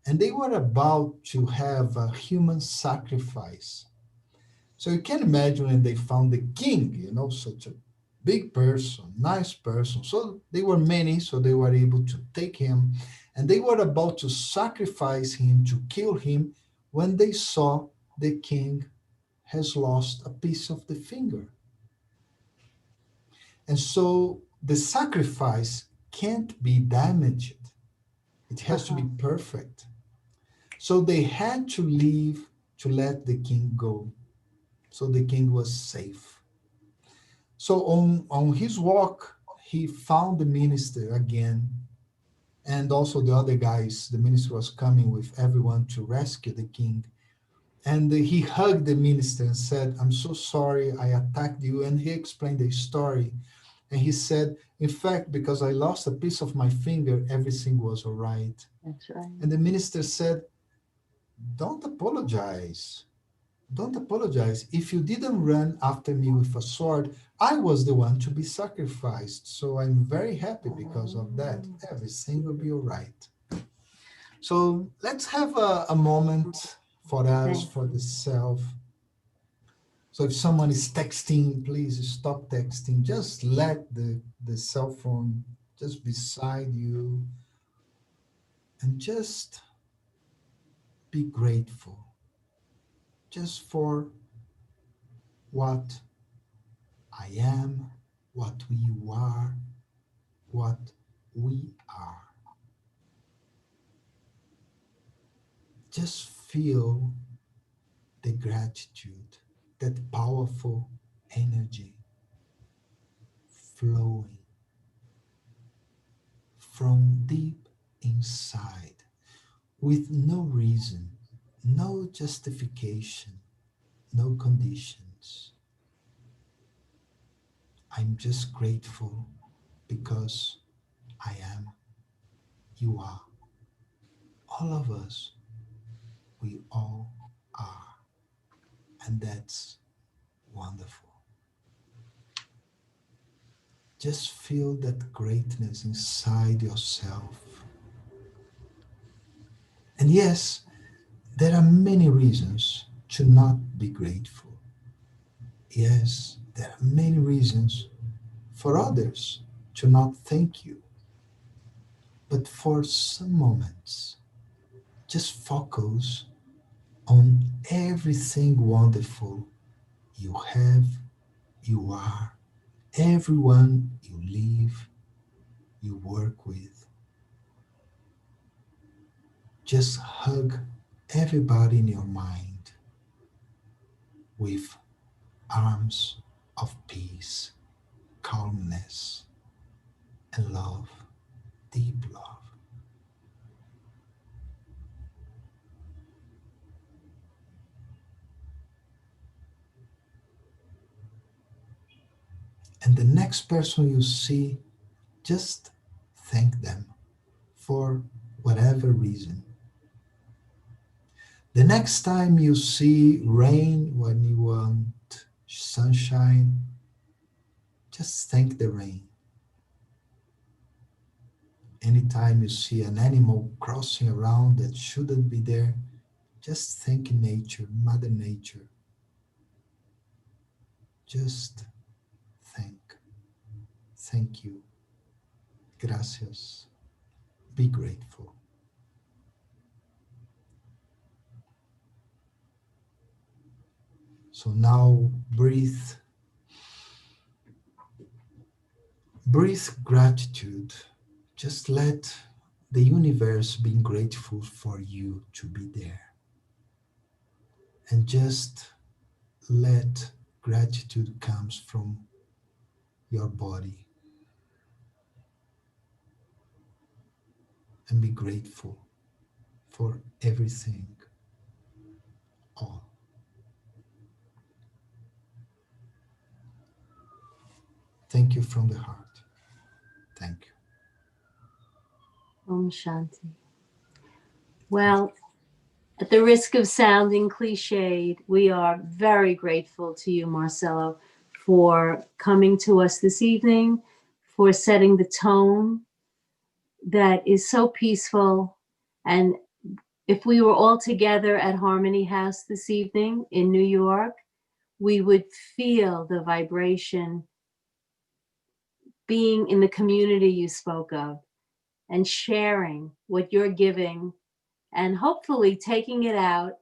Speaker 3: And they were about to have a human sacrifice. So you can imagine when they found the king, such a big person, nice person. So they were many, so they were able to take him. And they were about to sacrifice him, to kill him, when they saw the king has lost a piece of the finger. And so the sacrifice can't be damaged, it has to be
Speaker 2: Uh-huh.
Speaker 3: perfect. So they had to leave to let the king go. So the king was safe. So on his walk, he found the minister again. And also the other guys, the minister was coming with everyone to rescue the king. And he hugged the minister and said, I'm so sorry I attacked you. And he explained the story. And he said, in fact, because I lost a piece of my finger, everything was all right.
Speaker 2: That's right.
Speaker 3: And the minister said, don't apologize. Don't apologize. If you didn't run after me with a sword, I was the one to be sacrificed. So I'm very happy because of that.
Speaker 2: Oh.
Speaker 3: Everything will be all right. So let's have a moment for us,
Speaker 2: Thank
Speaker 3: for the
Speaker 2: you.
Speaker 3: self. So if someone is texting, please stop texting. Just let the cell phone just beside you and just be grateful just for what I am, what you are, what we are. Just feel the gratitude, that powerful energy flowing from deep inside with no reason, no justification, no conditions. I'm just grateful because I am, you are, all of us, we all are. And that's wonderful. Just feel that greatness inside yourself. And yes, there are many reasons to not be grateful. Yes, there are many reasons for others to not thank you. But for some moments, just focus on everything wonderful you have, you are, everyone you live, you work with. Just hug everybody in your mind with arms of peace, calmness, and love, deep love. And the next person you see, just thank them for whatever reason. The next time you see rain when you want sunshine, just thank the rain. Anytime you see an animal crossing around that shouldn't be there, just thank nature, Mother Nature. Just thank. Thank you. Gracias. Be grateful. So now breathe gratitude. Just let the universe be grateful for you to be there. And just let gratitude comes from your body, and be grateful for everything, all. Thank you from the heart. Thank you.
Speaker 2: Om Shanti. Well, at the risk of sounding cliched, we are very grateful to you, Marcelo, for coming to us this evening, for setting the tone that is so peaceful. And if we were all together at Harmony House this evening in New York, we would feel the vibration being in the community you spoke of and sharing what you're giving and hopefully taking it out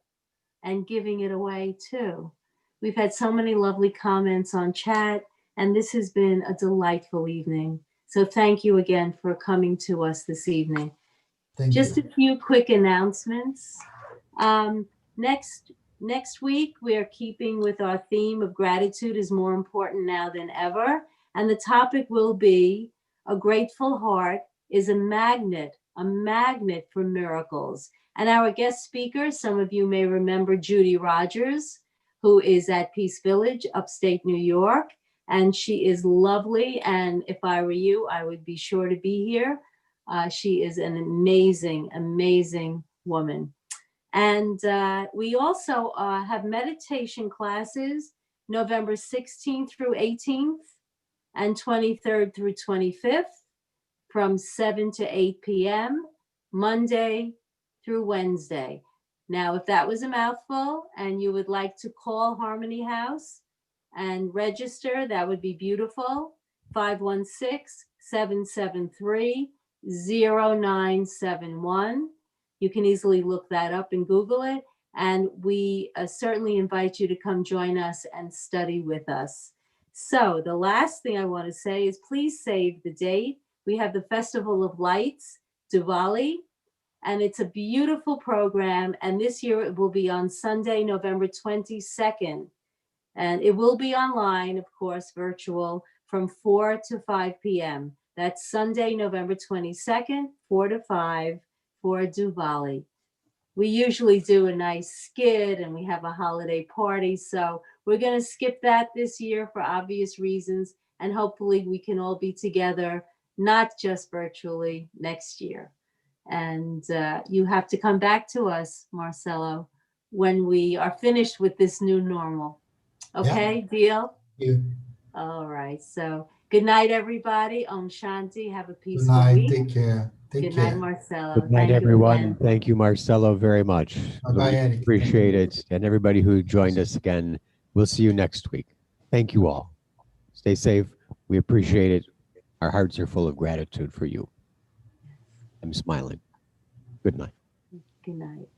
Speaker 2: and giving it away too. We've had so many lovely comments on chat, and this has been a delightful evening. So thank you again for coming to us this evening.
Speaker 3: Thank
Speaker 2: Just
Speaker 3: you.
Speaker 2: a few quick announcements. Next week, we are keeping with our theme of gratitude is more important now than ever. And the topic will be a grateful heart is a magnet for miracles. And our guest speaker, some of you may remember Judy Rogers, who is at Peace Village, upstate New York. And she is lovely. And if I were you, I would be sure to be here. She is an amazing, amazing woman. And we also have meditation classes November 16th through 18th and 23rd through 25th from 7 to 8 p.m., Monday through Wednesday. Now, if that was a mouthful and you would like to call Harmony House and register, that would be beautiful. 516-773-0971. You can easily look that up and Google it. And we certainly invite you to come join us and study with us. So the last thing I want to say is please save the date. We have the Festival of Lights, Diwali, and it's a beautiful program. And this year it will be on Sunday, November 22nd. And it will be online, of course, virtual from 4 to 5 p.m. That's Sunday, November 22nd, 4 to 5 for Diwali. We usually do a nice skit and we have a holiday party. So we're going to skip that this year for obvious reasons. And hopefully we can all be together, not just virtually, next year. And you have to come back to us, Marcelo, when we are finished with this new normal. Okay, deal?
Speaker 3: Yeah.
Speaker 2: All right. So good night, everybody. Om Shanti. Have a
Speaker 3: Good
Speaker 2: peaceful
Speaker 3: night.
Speaker 2: week.
Speaker 3: Take care. Take
Speaker 2: Good
Speaker 3: care.
Speaker 2: night, Marcelo.
Speaker 1: Good night,
Speaker 2: Thank you
Speaker 1: everyone.
Speaker 2: again.
Speaker 1: Thank you, Marcelo, very much.
Speaker 3: Bye-bye,
Speaker 1: We
Speaker 3: Eric. Thank
Speaker 1: appreciate
Speaker 3: you.
Speaker 1: it. And everybody who joined us again, we'll see you next week. Thank you all. Stay safe. We appreciate it. Our hearts are full of gratitude for you. I'm smiling. Good night.
Speaker 2: Good night.